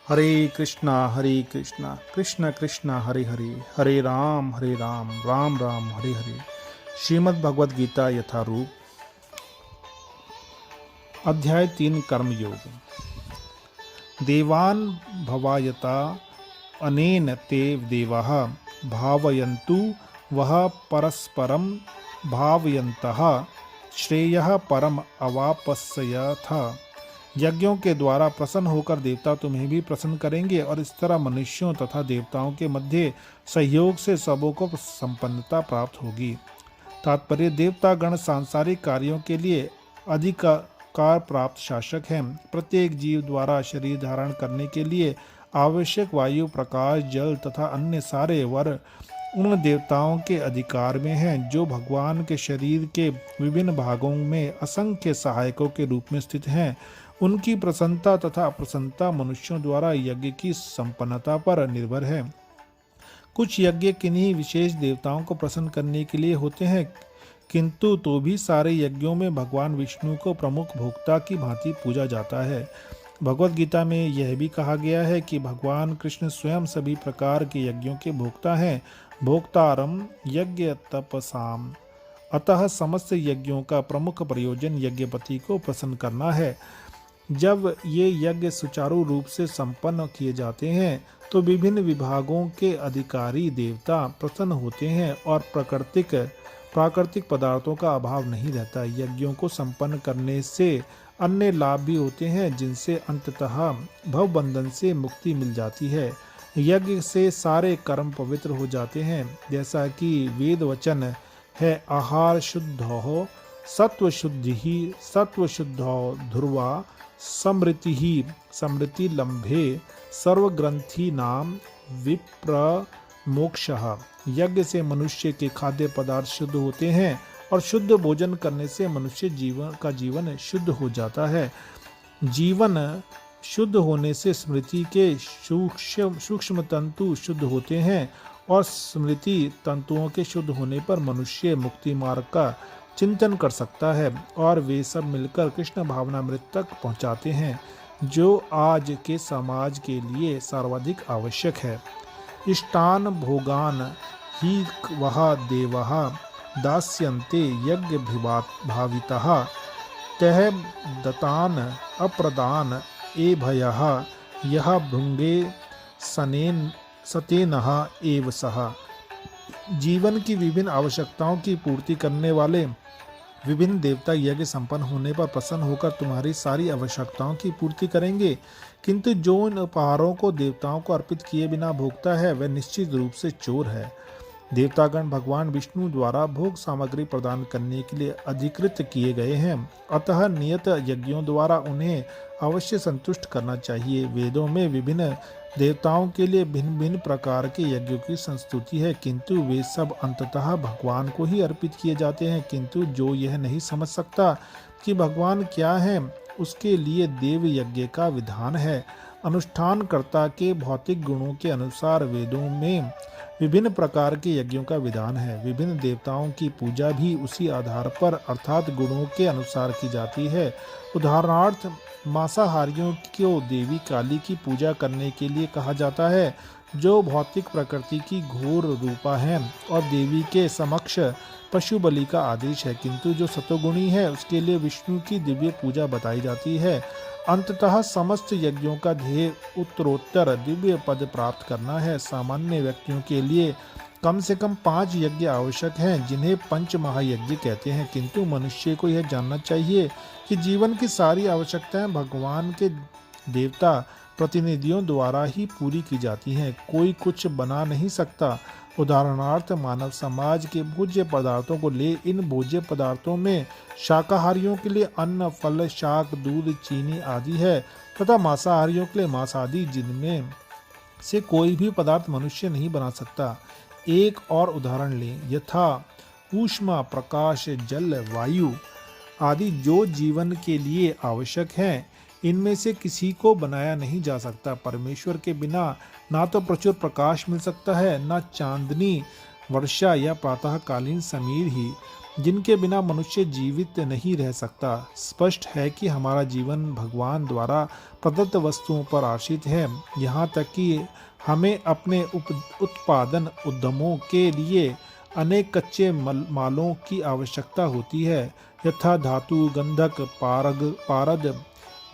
हरे कृष्णा कृष्ण कृष्ण हरे हरे, हरे राम राम राम हरे हरे। श्रीमद् भगवद गीता यथारूप, अध्याय 3, कर्मयोग। देवान् भवायता अनेन ते देवाः भावयन्तु वह परस्परं भावयन्तः श्रेयः परम अवापस्यथ। यज्ञों के द्वारा प्रसन्न होकर देवता तुम्हें भी प्रसन्न करेंगे और इस तरह मनुष्यों तथा देवताओं के मध्य सहयोग से सबों को संपन्नता प्राप्त होगी। तात्पर्य, देवता गण सांसारिक कार्यों के लिए अधिकार प्राप्त शासक हैं। प्रत्येक जीव द्वारा शरीर धारण करने के लिए आवश्यक वायु, प्रकाश, जल तथा अन्य सारे वर उन देवताओं के अधिकार में हैं, जो भगवान के शरीर के विभिन्न भागों में असंख्य सहायकों के रूप में स्थित हैं। उनकी प्रसन्नता तथा अप्रसन्नता मनुष्यों द्वारा यज्ञ की संपन्नता पर निर्भर है। कुछ यज्ञ किन्हीं विशेष देवताओं को प्रसन्न करने के लिए होते हैं, किंतु तो भी सारे यज्ञों में भगवान विष्णु को प्रमुख भोक्ता की भांति पूजा जाता है। भगवद गीता में यह भी कहा गया है कि भगवान कृष्ण स्वयं सभी प्रकार के यज्ञों के भोक्ता हैं। भोक्तारम यज्ञ तपसाम। अतः समस्त यज्ञों का प्रमुख प्रयोजन यज्ञपति को प्रसन्न करना है। जब ये यज्ञ सुचारू रूप से संपन्न किए जाते हैं तो विभिन्न विभागों के अधिकारी देवता प्रसन्न होते हैं और प्राकृतिक पदार्थों का अभाव नहीं रहता। यज्ञों को संपन्न करने से अन्य लाभ भी होते हैं, जिनसे अंततः भवबंधन से मुक्ति मिल जाती है। यज्ञ से सारे कर्म पवित्र हो जाते हैं, जैसा कि वेद वचन है, आहार शुद्धो सत्व शुद्धो ध्रुवा समृति लंभे सर्वग्रंथि नाम विप्र मोक्षः। यज्ञ से मनुष्य के खाद्य पदार्थ शुद्ध होते हैं और शुद्ध भोजन करने से मनुष्य जीवन शुद्ध हो जाता है। जीवन शुद्ध होने से स्मृति के सूक्ष्म तंतु शुद्ध होते हैं और स्मृति तंतुओं के शुद्ध होने पर मनुष्य मुक्ति मार्ग का चिंतन कर सकता है और वे सब मिलकर कृष्ण भावनामृत तक पहुंचाते हैं, जो आज के समाज के लिए सर्वाधिक आवश्यक है। इष्टान भोगान ही वह देवः दास्यन्ते यज्ञ भावितः तह दतान अप्रदान ए भयः यह भृंगे सतेनः एव सः। जीवन की विभिन्न आवश्यकताओं की पूर्ति करने वाले विभिन्न देवता यज्ञ संपन्न होने पर प्रसन्न होकर तुम्हारी सारी आवश्यकताओं की पूर्ति करेंगे, किंतु जो इन उपहारों को देवताओं को अर्पित किए बिना भोगता है वह निश्चित रूप से चोर है। देवतागण भगवान विष्णु द्वारा भोग सामग्री प्रदान करने के लिए अधिकृत किए गए हैं, अतः नियत यज्ञों द्वारा उन्हें अवश्य संतुष्ट करना चाहिए। वेदों में विभिन्न देवताओं के लिए भिन्न भिन्न प्रकार के यज्ञों की संस्तुति है, किंतु वे सब अंततः भगवान को ही अर्पित किए जाते हैं। किंतु जो यह नहीं समझ सकता कि भगवान क्या है, उसके लिए देव यज्ञ का विधान है। अनुष्ठानकर्ता के भौतिक गुणों के अनुसार वेदों में विभिन्न प्रकार के यज्ञों का विधान है। विभिन्न देवताओं की पूजा भी उसी आधार पर अर्थात गुणों के अनुसार की जाती है। उदाहरणार्थ, मांसाहारियों को देवी काली की पूजा करने के लिए कहा जाता है, जो भौतिक प्रकृति की घोर रूपा है, और देवी के समक्ष पशु बलि का आदेश है। किंतु जो सतोगुणी है उसके लिए विष्णु की दिव्य पूजा बताई जाती है। अंततः समस्त यज्ञों का ध्येय उत्तरोत्तर दिव्य पद प्राप्त करना है। सामान्य व्यक्तियों के लिए कम से कम 5 यज्ञ आवश्यक हैं, जिन्हें पंच महायज्ञ कहते हैं। किंतु मनुष्य को यह जानना चाहिए कि जीवन की सारी आवश्यकताएं भगवान के देवता प्रतिनिधियों द्वारा ही पूरी की जाती हैं। कोई कुछ बना नहीं सकता। उदाहरणार्थ, मानव समाज के भोज्य पदार्थों को ले, इन भोज्य पदार्थों में शाकाहारियों के लिए अन्न, फल, शाक, दूध, चीनी आदि है तथा मांसाहारियों के लिए मांस आदि, जिनमें से कोई भी पदार्थ मनुष्य नहीं बना सकता। एक और उदाहरण लें, यथा ऊष्मा, प्रकाश, जल, वायु आदि जो जीवन के लिए आवश्यक हैं, इनमें से किसी को बनाया नहीं जा सकता। परमेश्वर के बिना ना तो प्रचुर प्रकाश मिल सकता है, ना चांदनी वर्षा या प्रातःकालीन समीर ही, जिनके बिना मनुष्य जीवित नहीं रह सकता। स्पष्ट है कि हमारा जीवन भगवान द्वारा प्रदत्त वस्तुओं पर आश्रित है, यहाँ तक कि हमें अपने उत्पादन उद्यमों के लिए अनेक कच्चे मालों की आवश्यकता होती है, यथा धातु, गंधक, पारद,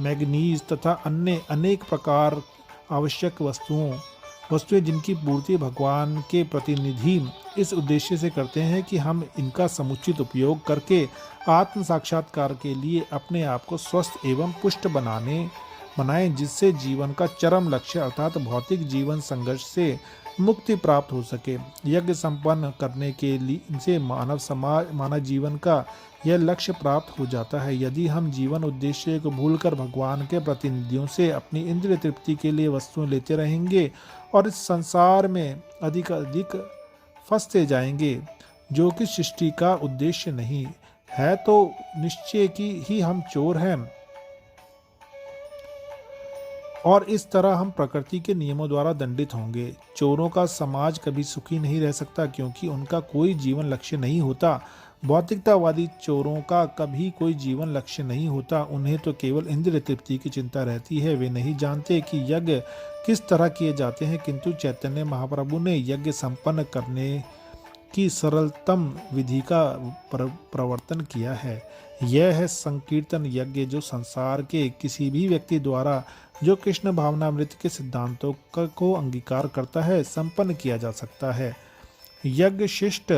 मैग्नीज तथा अन्य अनेक प्रकार आवश्यक वस्तुएं जिनकी पूर्ति भगवान के प्रतिनिधि इस उद्देश्य से करते हैं कि हम इनका समुचित उपयोग करके आत्म साक्षात्कार के लिए अपने आप को स्वस्थ एवं पुष्ट बनाएं, जिससे जीवन का चरम लक्ष्य अर्थात भौतिक जीवन संघर्ष से मुक्ति प्राप्त हो सके। यज्ञ संपन्न करने के लिए से मानव जीवन का यह लक्ष्य प्राप्त हो जाता है। यदि हम जीवन उद्देश्य को भूलकर भगवान के प्रतिनिधियों से अपनी इंद्रिय तृप्ति के लिए वस्तुएं लेते रहेंगे और इस संसार में अधिक फंसते जाएंगे, जो कि सृष्टि का उद्देश्य नहीं है, तो निश्चय की ही हम चोर हैं और इस तरह हम प्रकृति के नियमों द्वारा दंडित होंगे। चोरों का समाज कभी सुखी नहीं रह सकता, क्योंकि उनका कोई जीवन लक्ष्य नहीं होता। भौतिकतावादी चोरों का कभी कोई जीवन लक्ष्य नहीं होता, उन्हें तो केवल इंद्रिय तृप्ति की चिंता रहती है। वे नहीं जानते कि यज्ञ किस तरह किए जाते हैं, किंतु चैतन्य महाप्रभु ने यज्ञ संपन्न करने की सरलतम विधि का प्रवर्तन किया है। यह है संकीर्तन यज्ञ, जो संसार के किसी भी व्यक्ति द्वारा जो कृष्ण भावनामृत के सिद्धांतों को अंगीकार करता है संपन्न किया जा सकता है। यज्ञ शिष्ट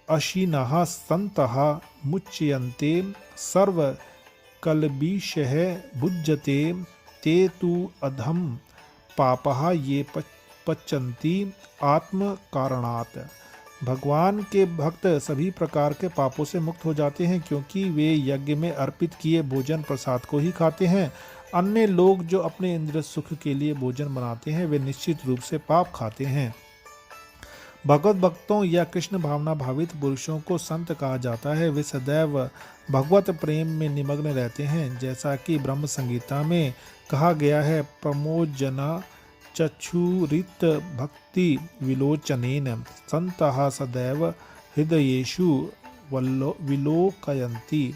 अशीनः सन्तः मुच्यन्ते सर्व कलबिषः भुज्यते ते तु अधम पापः ये पचन्ति आत्म कारणात्। भगवान के भक्त सभी प्रकार के पापों से मुक्त हो जाते हैं, क्योंकि वे यज्ञ में अर्पित किए भोजन प्रसाद को ही खाते हैं। अन्य लोग जो अपने इंद्रिय सुख के लिए भोजन बनाते हैं, वे निश्चित रूप से पाप खाते हैं। भगवत भक्तों या कृष्ण भावना भावित पुरुषों को संत कहा जाता है। वे सदैव भगवत प्रेम में निमग्न रहते हैं, जैसा कि ब्रह्म संगीता में कहा गया है, प्रमोजना चक्षुरित भक्ति विलोचनेन संतः सदैव हृदयेषु विलोकयन्ति।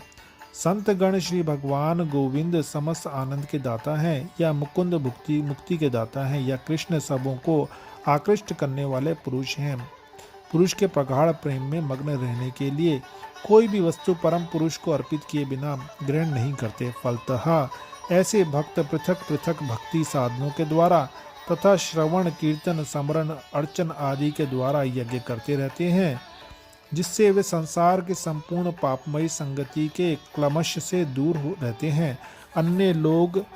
संतगण श्री भगवान गोविंद समस्त आनंद के दाता हैं, या मुकुंद मुक्ति के दाता हैं, या कृष्ण सबों को आकृष्ट करने वाले पुरुष हैं। पुरुष के प्रगाढ़ प्रेम में मग्न रहने के लिए कोई भी वस्तु परम पुरुष को अर्पित किए बिना ग्रहण नहीं करते। फलतः ऐसे भक्त पृथक पृथक भक्ति साधनों के द्वारा तथा श्रवण, कीर्तन, स्मरण, अर्चन आदि के द्वारा यज्ञ करते रहते हैं, जिससे वे संसार के संपूर्ण पापमयी संगति के क्लमश से दूर रहते हैं। अन्य लोग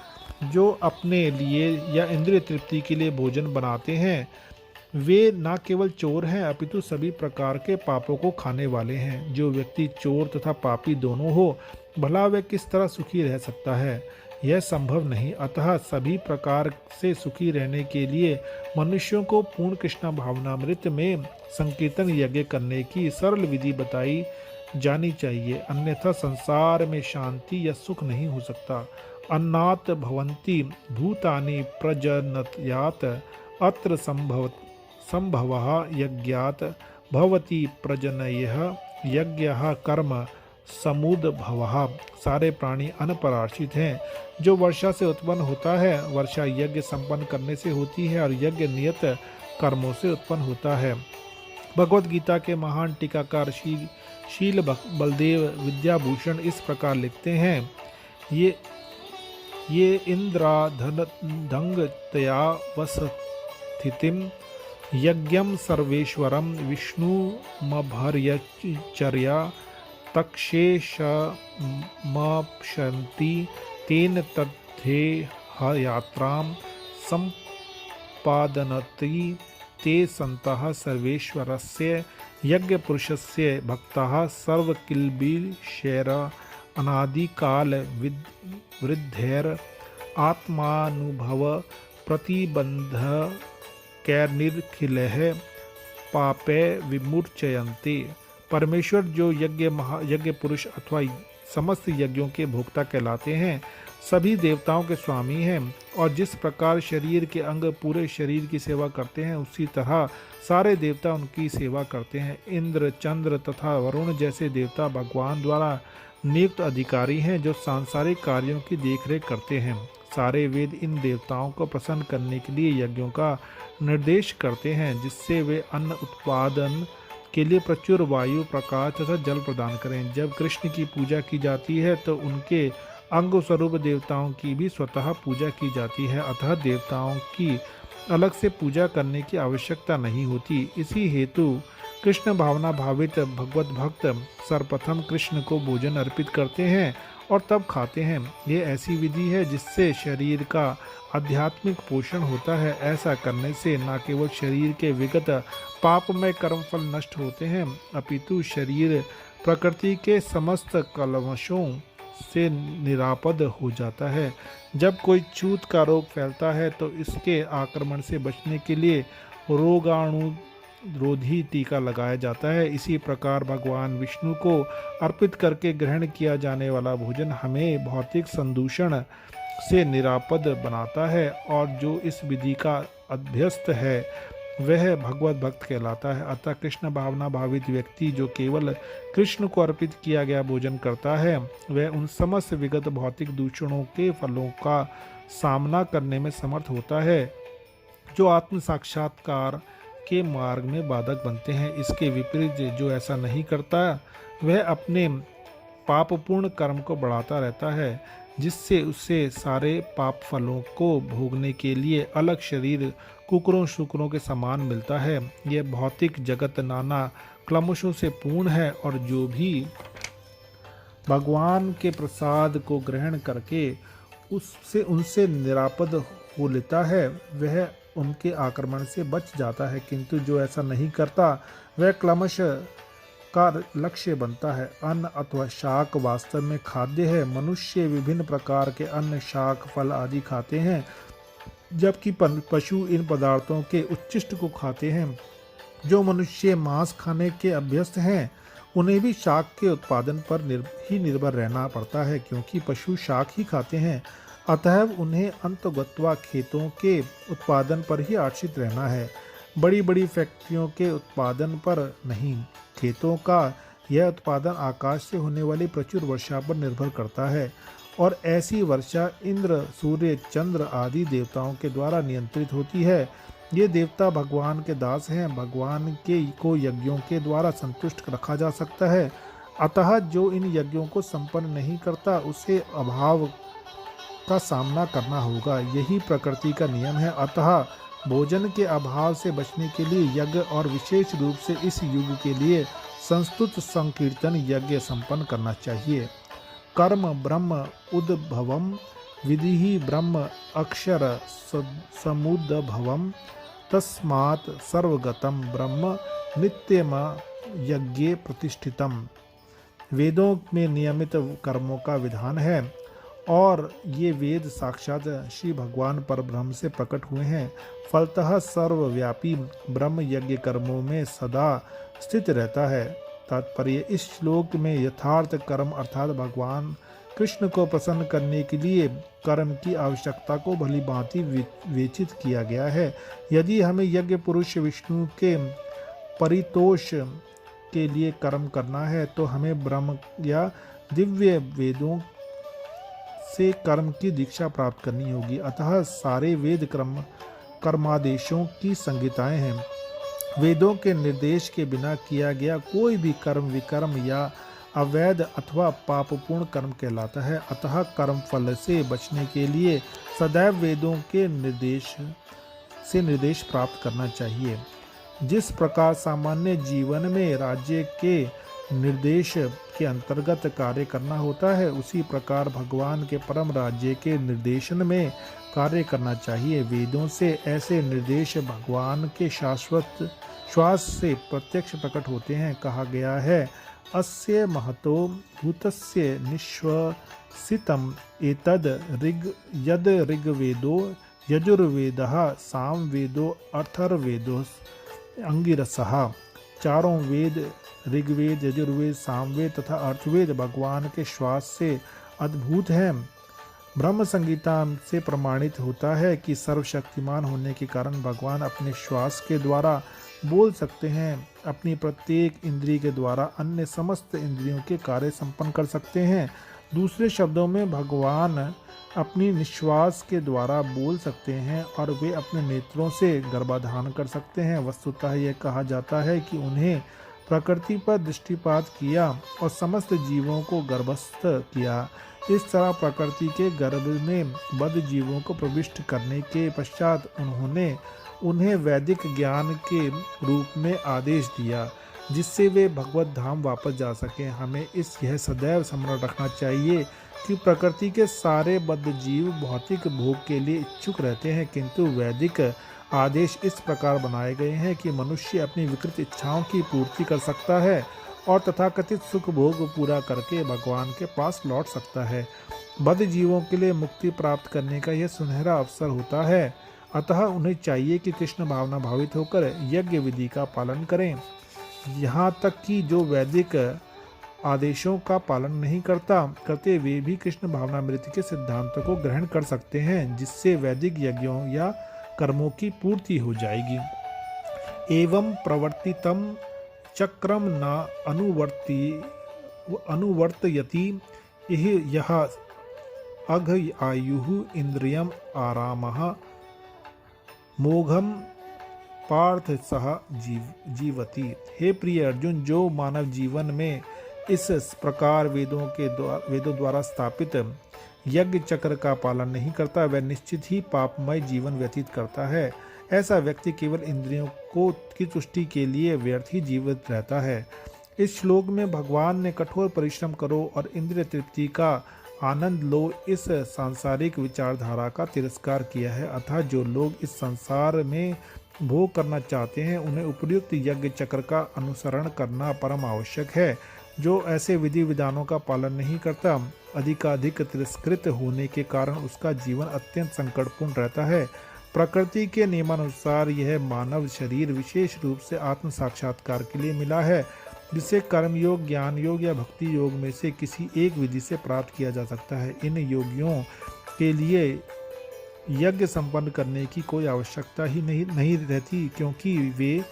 जो अपने लिए या इंद्रिय तृप्ति के लिए भोजन बनाते हैं, वे न केवल चोर हैं, अपितु सभी प्रकार के पापों को खाने वाले हैं। जो व्यक्ति चोर तथा पापी दोनों हो, भला वह किस तरह सुखी रह सकता है? यह संभव नहीं। अतः सभी प्रकार से सुखी रहने के लिए मनुष्यों को पूर्ण कृष्ण भावनामृत में संकीर्तन यज्ञ करने की सरल विधि बताई जानी चाहिए, अन्यथा संसार में शांति या सुख नहीं हो सकता। अन्नात् भवन्ति भूतानि प्रजनयात् अत्र संभवः यज्ञात् भवति प्रजनयः यज्ञः कर्म समुद्भवः। सारे प्राणी अन्न पर आश्रित हैं। जो वर्षा से उत्पन्न होता है, वर्षा यज्ञ संपन्न करने से होती है, और यज्ञ नियत कर्मों से उत्पन्न होता है। भगवत गीता के महान टीकाकार शील बलदेव विद्याभूषण इस प्रकार लिखते हैं, ये इंद्राधंगतया वसस्थितिम यज्ञम सर्वेश्वरम विष्णुमभर्यचर्या तक्षेशमप्शन्ति तेन तद्धेहयात्रां सम्पादनति ते सन्तः सर्वेश्वरस्य यज्ञपुरुषस्य भक्ताः सर्वकिल्बिषैर अनादिकाल वृद्धैर आत्मानुभव प्रतिबन्धकैर्निखिलैः पापै विमुच्यन्ते। परमेश्वर जो यज्ञ पुरुष अथवा समस्त यज्ञों के भोक्ता कहलाते हैं, सभी देवताओं के स्वामी हैं, और जिस प्रकार शरीर के अंग पूरे शरीर की सेवा करते हैं, उसी तरह सारे देवता उनकी सेवा करते हैं। इंद्र, चंद्र तथा वरुण जैसे देवता भगवान द्वारा नियुक्त अधिकारी हैं, जो सांसारिक कार्यों की देखरेख करते हैं। सारे वेद इन देवताओं को प्रसन्न करने के लिए यज्ञों का निर्देश करते हैं, जिससे वे अन्न उत्पादन के लिए प्रचुर वायु, प्रकाश तथा जल प्रदान करें। जब कृष्ण की पूजा की जाती है तो उनके अंग स्वरूप देवताओं की भी स्वतः पूजा की जाती है, अतः देवताओं की अलग से पूजा करने की आवश्यकता नहीं होती। इसी हेतु कृष्ण भावना भावित भगवत भक्त सर्वप्रथम कृष्ण को भोजन अर्पित करते हैं और तब खाते हैं। ये ऐसी विधि है जिससे शरीर का आध्यात्मिक पोषण होता है। ऐसा करने से न केवल शरीर के विगत पापमय कर्मफल नष्ट होते हैं, अपितु शरीर प्रकृति के समस्त कलमशों से निरापद हो जाता है। जब कोई छूत का रोग फैलता है तो इसके आक्रमण से बचने के लिए रोगाणुरोधी टीका लगाया जाता है। इसी प्रकार भगवान विष्णु को अर्पित करके ग्रहण किया जाने वाला भोजन हमें भौतिक संदूषण से निरापद बनाता है, और जो इस विधि का अभ्यस्त है वह भगवत भक्त कहलाता है। अतः कृष्ण भावना भावित व्यक्ति जो केवल कृष्ण को अर्पित किया गया भोजन करता है, वह उन समस्त विगत भौतिक दूषणों के फलों का सामना करने में समर्थ होता है, जो आत्म साक्षात्कार के मार्ग में बाधक बनते हैं। इसके विपरीत जो ऐसा नहीं करता, वह अपने पापपूर्ण कर्म को बढ़ाता रहता है, जिससे उसे सारे पाप फलों को भोगने के लिए अलग शरीर कुकरों शुकरों के समान मिलता है। यह भौतिक जगत नाना क्लेशों से पूर्ण है, और जो भी भगवान के प्रसाद को ग्रहण करके उनसे निरापद हो लेता है, वह उनके आक्रमण से बच जाता है। किंतु जो ऐसा नहीं करता, वह क्लेश का लक्ष्य बनता है। अन्न अथवा शाक वास्तव में खाद्य है। मनुष्य विभिन्न प्रकार के अन्न, शाक, फल आदि खाते हैं, जबकि पशु इन पदार्थों के उच्छिष्ट को खाते हैं। जो मनुष्य मांस खाने के अभ्यस्त हैं, उन्हें भी शाक के उत्पादन पर ही निर्भर रहना पड़ता है, क्योंकि पशु शाक ही खाते हैं। अतः उन्हें अंतगत्वा खेतों के उत्पादन पर ही आश्रित रहना है, बड़ी बड़ी फैक्ट्रियों के उत्पादन पर नहीं। खेतों का यह उत्पादन आकाश से होने वाली प्रचुर वर्षा पर निर्भर करता है, और ऐसी वर्षा इंद्र, सूर्य, चंद्र आदि देवताओं के द्वारा नियंत्रित होती है। ये देवता भगवान के दास हैं। भगवान को यज्ञों के द्वारा संतुष्ट रखा जा सकता है, अतः जो इन यज्ञों को संपन्न नहीं करता, उसे अभाव का सामना करना होगा। यही प्रकृति का नियम है। अतः भोजन के अभाव से बचने के लिए यज्ञ, और विशेष रूप से इस युग के लिए संस्तुत संकीर्तन यज्ञ संपन्न करना चाहिए। कर्म ब्रह्म उद्भवम विधि ब्रह्म अक्षर समुद्भवम तस्मात् सर्वगतम ब्रह्म नित्यम यज्ञे प्रतिष्ठितम। वेदों में नियमित कर्मों का विधान है, और ये वेद साक्षात श्री भगवान परब्रह्म से प्रकट हुए हैं। फलतः सर्वव्यापी ब्रह्म यज्ञ कर्मों में सदा स्थित रहता है। तात्पर्य, इस श्लोक में यथार्थ कर्म अर्थात भगवान कृष्ण को प्रसन्न करने के लिए कर्म की आवश्यकता को भली भांति विवेचित किया गया है। यदि हमें यज्ञ पुरुष विष्णु के परितोष के लिए कर्म करना है, तो हमें ब्रह्म या दिव्य वेदों से कर्म की दीक्षा प्राप्त करनी होगी। अतः सारे वेद कर्मादेशों की संहिताएं हैं। वेदों के निर्देश के बिना किया गया कोई भी कर्म विकर्म या अवैध अथवा पापपूर्ण कर्म कहलाता है। अतः कर्म फल से बचने के लिए सदैव वेदों के निर्देश प्राप्त करना चाहिए। जिस प्रकार सामान्य जीवन में राज्य के निर्देश के अंतर्गत कार्य करना होता है, उसी प्रकार भगवान के परम राज्य के निर्देशन में कार्य करना चाहिए। वेदों से ऐसे निर्देश भगवान के शाश्वत श्वास से प्रत्यक्ष प्रकट होते हैं। कहा गया है, अस्य महतो भूतस्य निश्वसितम् एतद् यद् ऋग्वेदो यजुर्वेदः सामवेदो अथर्ववेदो अंगिरसः। चारों वेद ऋग्वेद, यजुर्वेद, सामवेद तथा अर्थवेद भगवान के श्वास से अद्भुत हैं। ब्रह्म संगीता से प्रमाणित होता है कि सर्वशक्तिमान होने के कारण भगवान अपने श्वास के द्वारा बोल सकते हैं, अपनी प्रत्येक इंद्रिय के द्वारा अन्य समस्त इंद्रियों के कार्य संपन्न कर सकते हैं। दूसरे शब्दों में भगवान अपनी निश्वास के द्वारा बोल सकते हैं और वे अपने नेत्रों से गर्भाधान कर सकते हैं। वस्तुतः यह कहा जाता है कि उन्हें प्रकृति पर दृष्टिपात किया और समस्त जीवों को गर्भस्थ किया। इस तरह प्रकृति के गर्भ में बद्ध जीवों को प्रविष्ट करने के पश्चात उन्होंने उन्हें वैदिक ज्ञान के रूप में आदेश दिया, जिससे वे भगवत धाम वापस जा सकें। हमें यह सदैव स्मरण रखना चाहिए कि प्रकृति के सारे बद्ध जीव भौतिक भोग के लिए इच्छुक रहते हैं, किंतु वैदिक आदेश इस प्रकार बनाए गए हैं कि मनुष्य अपनी विकृत इच्छाओं की पूर्ति कर सकता है और तथाकथित सुख भोग पूरा करके भगवान के पास लौट सकता है। बद्ध जीवों के लिए मुक्ति प्राप्त करने का यह सुनहरा अवसर होता है, अतः उन्हें चाहिए कि कृष्ण भावना भावित होकर यज्ञ विधि का पालन करें। यहाँ तक कि जो वैदिक आदेशों का पालन नहीं करते वे भी कृष्ण भावनामृत के सिद्धांतों को ग्रहण कर सकते हैं, जिससे वैदिक यज्ञों या कर्मों की पूर्ति हो जाएगी। एवं प्रवर्तितम चक्रम न अनुवर्तयति यह अघ आयु इंद्रियम आरामः मोघम पार्थ सह जीवती। हे प्रिय अर्जुन, जो मानव जीवन में इस प्रकार वेदों द्वारा स्थापित यज्ञ चक्र का पालन नहीं करता, वह निश्चित ही पापमय जीवन व्यतीत करता है। ऐसा व्यक्ति केवल इंद्रियों की तुष्टि के लिए व्यर्थ ही जीवित रहता है। इस श्लोक में भगवान ने कठोर परिश्रम करो और इंद्रिय तृप्ति का आनंद लो इस सांसारिक विचारधारा का तिरस्कार किया है। अतः जो लोग इस संसार में भोग करना चाहते हैं, उन्हें उपयुक्त यज्ञ चक्र का अनुसरण करना परम आवश्यक है। जो ऐसे विधि विधानों का पालन नहीं करता, अधिकाधिक तिरस्कृत होने के कारण उसका जीवन अत्यंत संकटपूर्ण रहता है। प्रकृति के नियमानुसार यह मानव शरीर विशेष रूप से आत्म साक्षात्कार के लिए मिला है, जिसे कर्म योग, ज्ञान योग या भक्ति योग में से किसी एक विधि से प्राप्त किया जा सकता है। इन योगियों के लिए यज्ञ संपन्न करने की कोई आवश्यकता ही नहीं रहती, क्योंकि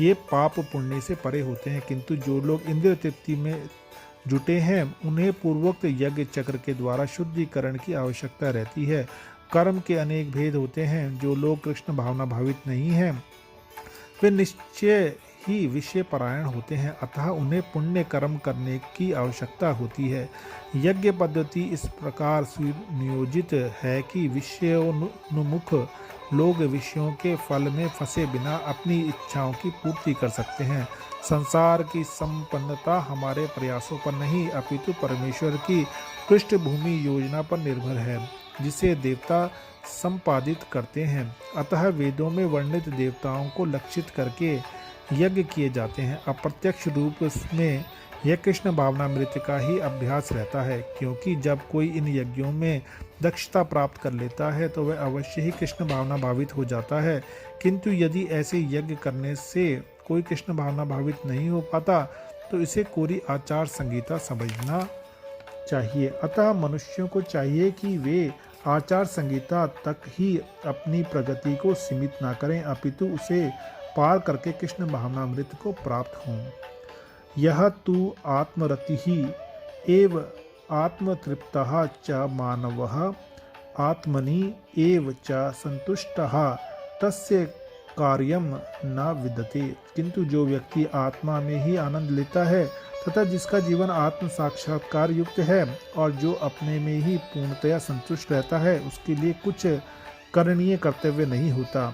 ये पाप पुण्य से परे होते हैं। किंतु जो लोग इंद्रिय तृप्ति में जुटे हैं, उन्हें पूर्वोक्त यज्ञ चक्र के द्वारा शुद्धिकरण की आवश्यकता रहती है। कर्म के अनेक भेद होते हैं। जो लोग कृष्ण भावना भावित नहीं हैं, वे निश्चय ही विषय परायण होते हैं, अतः उन्हें पुण्य कर्म करने की आवश्यकता होती है। यज्ञ पद्धति इस प्रकार सुनियोजित है कि विषयोन्मुख लोग विषयों के फल में फंसे बिना अपनी इच्छाओं की पूर्ति कर सकते हैं। संसार की संपन्नता हमारे प्रयासों पर नहीं, अपितु परमेश्वर की पृष्ठभूमि योजना पर निर्भर है, जिसे देवता संपादित करते हैं। अतः वेदों में वर्णित देवताओं को लक्षित करके यज्ञ किए जाते हैं। अप्रत्यक्ष रूप में यह कृष्ण भावनामृत का ही अभ्यास रहता है, क्योंकि जब कोई इन यज्ञों में दक्षता प्राप्त कर लेता है तो वह अवश्य ही कृष्ण भावना भावित हो जाता है। किंतु यदि ऐसे यज्ञ करने से कोई कृष्ण भावना भावित नहीं हो पाता, तो इसे कोरी आचार संहिता समझना चाहिए। अतः मनुष्यों को चाहिए कि वे आचार संहिता तक ही अपनी प्रगति को सीमित न करें, अपितु उसे पार करके कृष्ण भावनामृत को प्राप्त हों। यह तु आत्मरतिः एव आत्मतृप्तः च मानवः आत्मनि एव च संतुष्टः तस्य कार्यम न विदते। किंतु जो व्यक्ति आत्मा में ही आनंद लेता है तथा जिसका जीवन आत्म साक्षात्कार युक्त है और जो अपने में ही पूर्णतया संतुष्ट रहता है, उसके लिए कुछ करणीय कर्तव्य नहीं होता।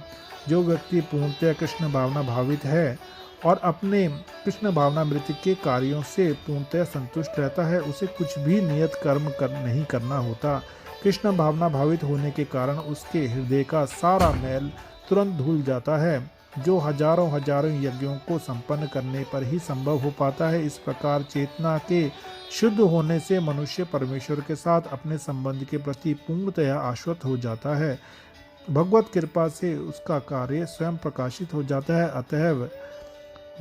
जो व्यक्ति पूर्णतया कृष्ण भावना भावित है और अपने कृष्ण भावनामृत के कार्यों से पूर्णतया संतुष्ट रहता है, उसे कुछ भी नियत कर्म नहीं करना होता। कृष्ण भावना भावित होने के कारण उसके हृदय का सारा मैल तुरंत धुल जाता है, जो हजारों यज्ञों को संपन्न करने पर ही संभव हो पाता है। इस प्रकार चेतना के शुद्ध होने से मनुष्य परमेश्वर के साथ अपने संबंध के प्रति पूर्णतया आश्वस्त हो जाता है। भगवत कृपा से उसका कार्य स्वयं प्रकाशित हो जाता है, अतः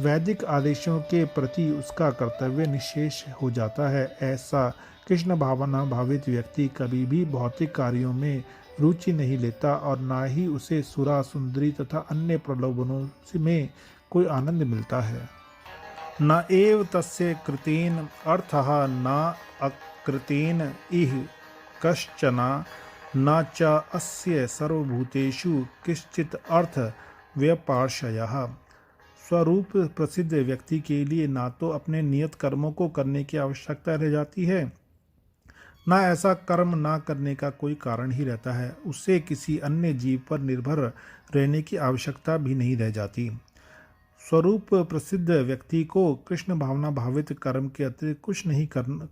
वैदिक आदेशों के प्रति उसका कर्तव्य निशेष हो जाता है। ऐसा कृष्ण भावना भावित व्यक्ति कभी भी भौतिक कार्यों में रुचि नहीं लेता और ना ही उसे सुरा सुंदरी तथा अन्य प्रलोभनों में कोई आनंद मिलता है। न एव तस्य कृतेन अर्थः न अकृतेन इह कश्चन न च अस्य सर्वभूतेषु किश्चित् अर्थ व्यपार्शयः। स्वरूप प्रसिद्ध व्यक्ति के लिए ना तो अपने नियत कर्मों को करने की आवश्यकता रह जाती है, ना ऐसा कर्म ना करने का कोई कारण ही रहता है। उससे किसी अन्य जीव पर निर्भर रहने की आवश्यकता भी नहीं रह जाती। स्वरूप प्रसिद्ध व्यक्ति को कृष्ण भावना भावित कर्म के अतिरिक्त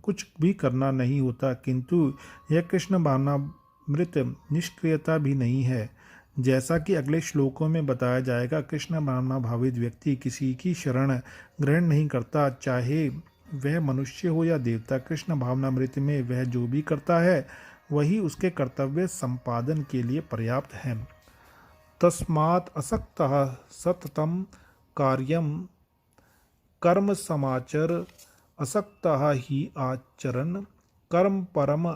कुछ भी करना नहीं होता, किंतु यह कृष्ण भावनामृत निष्क्रियता भी नहीं है। जैसा कि अगले श्लोकों में बताया जाएगा, कृष्ण भावना भावित व्यक्ति किसी की शरण ग्रहण नहीं करता, चाहे वह मनुष्य हो या देवता। कृष्ण भावनामृत में वह जो भी करता है वही उसके कर्तव्य संपादन के लिए पर्याप्त है। तस्मात् असक्तः सततं कार्यम कर्म समाचर असक्तः ही आचरण कर्म परम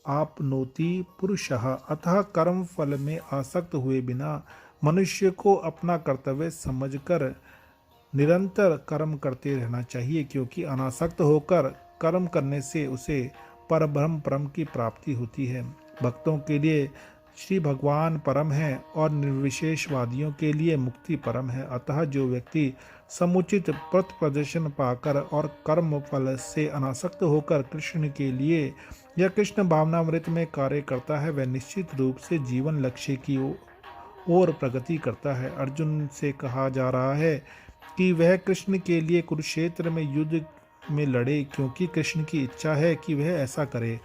आपनोति पुरुषः। अतः कर्म फल में आसक्त हुए बिना मनुष्य को अपना कर्तव्य समझकर निरंतर कर्म करते रहना चाहिए, क्योंकि अनासक्त होकर कर्म करने से उसे परब्रह्म परम की प्राप्ति होती है। भक्तों के लिए श्री भगवान परम है और निर्विशेषवादियों के लिए मुक्ति परम है। अतः जो व्यक्ति समुचित पथ प्रदर्शन पाकर और कर्म फल से अनासक्त होकर कृष्ण के लिए या कृष्ण भावनामृत में कार्य करता है, वह निश्चित रूप से जीवन लक्ष्य की ओर प्रगति करता है। अर्जुन से कहा जा रहा है कि वह कृष्ण के लिए कुरुक्षेत्र में युद्ध में लड़े, क्योंकि कृष्ण की इच्छा है कि वह ऐसा करे।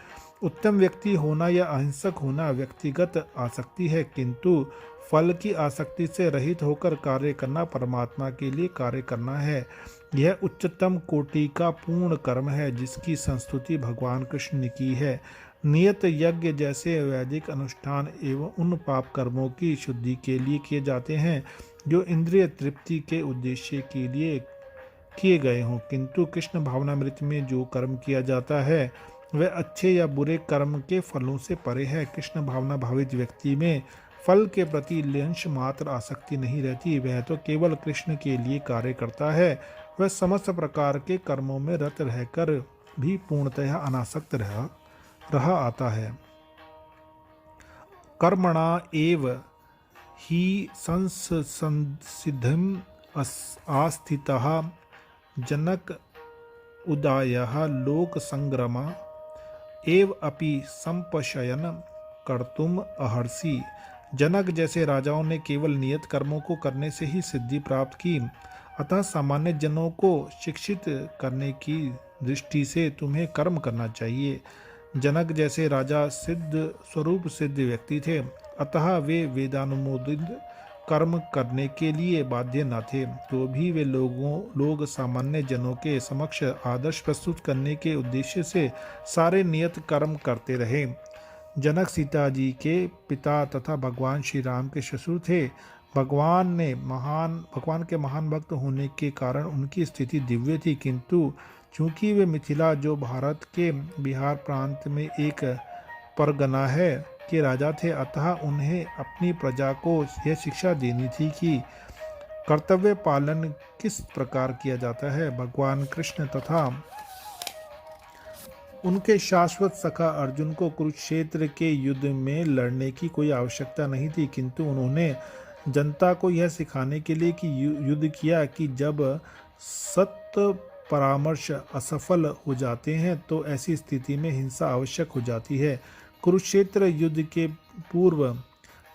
उत्तम व्यक्ति होना या अहिंसक होना व्यक्तिगत आसक्ति है, किंतु फल की आसक्ति से रहित होकर कार्य करना परमात्मा के लिए कार्य करना है। यह उच्चतम कोटि का पूर्ण कर्म है, जिसकी संस्तुति भगवान कृष्ण ने की है। नियत यज्ञ जैसे वैदिक अनुष्ठान एवं उन पाप कर्मों की शुद्धि के लिए किए जाते हैं जो इंद्रिय तृप्ति के उद्देश्य के लिए किए गए हों, किंतु कृष्ण भावनामृत में जो कर्म किया जाता है वह अच्छे या बुरे कर्म के फलों से परे है। कृष्ण भावना भावित व्यक्ति में फल के प्रति लेंश मात्र आसक्ति नहीं रहती, वह तो केवल कृष्ण के लिए कार्य करता है। वह समस्त प्रकार के कर्मों में रत रहकर भी पूर्णतः अनासक्त रहा आता है। कर्मणा एव ही संसिद्धिम आस्थितः जनक उदायः लोक संग्रमा एव अपि संपशयन कर्तुम अहर्षि। जनक जैसे राजाओं ने केवल नियत कर्मों को करने से ही सिद्धि प्राप्त की, अतः सामान्य जनों को शिक्षित करने की दृष्टि से तुम्हें कर्म करना चाहिए। जनक जैसे राजा सिद्ध स्वरूप सिद्ध व्यक्ति थे, अतः वे वेदानुमोदित कर्म करने के लिए बाध्य न थे, तो भी वे लोग सामान्य जनों के समक्ष आदर्श प्रस्तुत करने के उद्देश्य से सारे नियत कर्म करते रहे। जनक सीता जी के पिता तथा भगवान श्री राम के ससुर थे। भगवान के महान भक्त होने के कारण उनकी स्थिति दिव्य थी, किंतु चूंकि वे मिथिला जो भारत के बिहार प्रांत में एक परगना है के राजा थे, अतः उन्हें अपनी प्रजा को यह शिक्षा देनी थी कि कर्तव्य पालन किस प्रकार किया जाता है। भगवान कृष्ण तथा उनके शाश्वत सखा अर्जुन को कुरुक्षेत्र के युद्ध में लड़ने की कोई आवश्यकता नहीं थी, किंतु उन्होंने जनता को यह सिखाने के लिए कि युद्ध किया कि जब सत्य परामर्श असफल हो जाते हैं तो ऐसी स्थिति में हिंसा आवश्यक हो जाती है। कुरुक्षेत्र युद्ध के पूर्व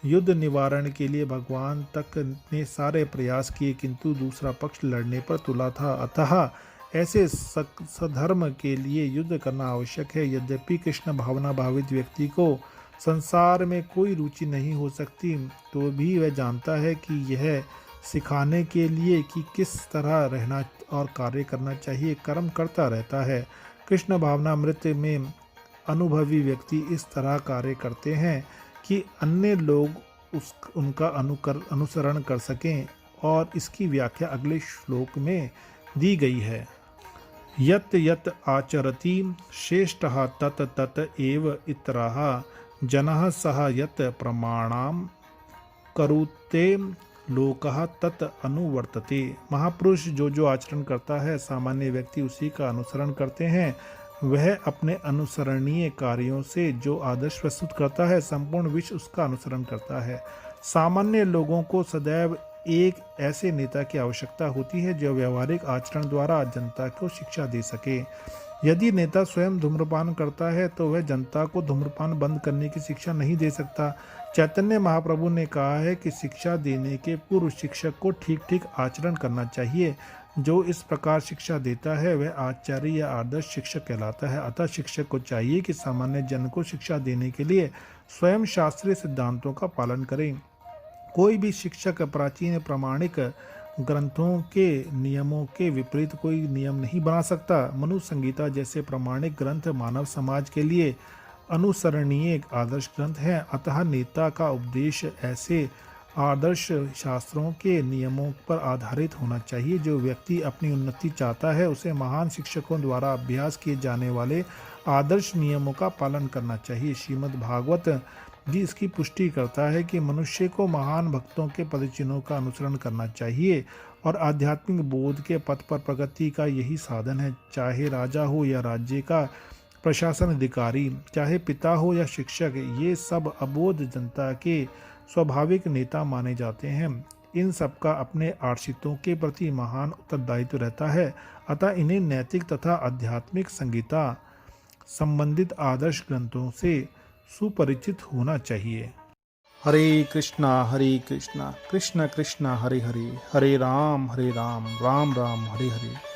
युद्ध निवारण के लिए भगवान तक ने सारे प्रयास किए, किंतु दूसरा पक्ष लड़ने पर तुला था। अतः ऐसे सधर्म के लिए युद्ध करना आवश्यक है। यद्यपि कृष्ण भावना भावित व्यक्ति को संसार में कोई रुचि नहीं हो सकती, तो भी वह जानता है कि यह सिखाने के लिए कि किस तरह रहना और कार्य करना चाहिए कर्म करता रहता है। कृष्ण भावनामृत में अनुभवी व्यक्ति इस तरह कार्य करते हैं कि अन्य लोग उनका अनुसरण कर सकें, और इसकी व्याख्या अगले श्लोक में दी गई है। यत् यत् आचरति श्रेष्ठः तत् तत् एव इतरः जनः सः यत् प्रमाणं करुते लोकः तत् अनुवर्तते। महापुरुष जो जो आचरण करता है सामान्य व्यक्ति उसी का अनुसरण करते हैं। वह अपने अनुसरणीय कार्यों से जो आदर्श प्रस्तुत करता है संपूर्ण विश्व उसका अनुसरण करता है। सामान्य लोगों को सदैव एक ऐसे नेता की आवश्यकता होती है जो व्यवहारिक आचरण द्वारा जनता को शिक्षा दे सके। यदि नेता स्वयं धूम्रपान करता है तो वह जनता को धूम्रपान बंद करने की शिक्षा नहीं दे सकता। चैतन्य महाप्रभु ने कहा है कि शिक्षा देने के पूर्व शिक्षक को ठीक ठीक आचरण करना चाहिए। जो इस प्रकार शिक्षा देता है वह आचार्य या आदर्श शिक्षक कहलाता है। अतः शिक्षक को चाहिए कि सामान्य जन को शिक्षा देने के लिए स्वयं शास्त्रीय सिद्धांतों का पालन करें। कोई भी शिक्षक प्राचीन प्रमाणिक ग्रंथों के नियमों के विपरीत कोई नियम नहीं बना सकता। मनु संगीता जैसे प्रमाणिक ग्रंथ मानव समाज के लिए अनुसरणीय आदर्श ग्रंथ हैं। अतः नेता का उपदेश ऐसे आदर्श शास्त्रों के नियमों पर आधारित होना चाहिए। जो व्यक्ति अपनी उन्नति चाहता है उसे महान शिक्षकों द्वारा अभ्यास किए जाने वाले आदर्श नियमों का पालन करना चाहिए। श्रीमद् भागवत भी इसकी पुष्टि करता है कि मनुष्य को महान भक्तों के पदचिन्हों का अनुसरण करना चाहिए और आध्यात्मिक बोध के पथ पर प्रगति का यही साधन है। चाहे राजा हो या राज्य का प्रशासन अधिकारी, चाहे पिता हो या शिक्षक, ये सब अबोध जनता के स्वाभाविक नेता माने जाते हैं। इन सबका अपने आश्रितों के प्रति महान उत्तरदायित्व रहता है। अतः इन्हें नैतिक तथा आध्यात्मिक संगीता संबंधित आदर्श ग्रंथों से सुपरिचित होना चाहिए। हरे कृष्णा कृष्ण कृष्ण हरे हरे, हरे राम राम राम हरे हरे।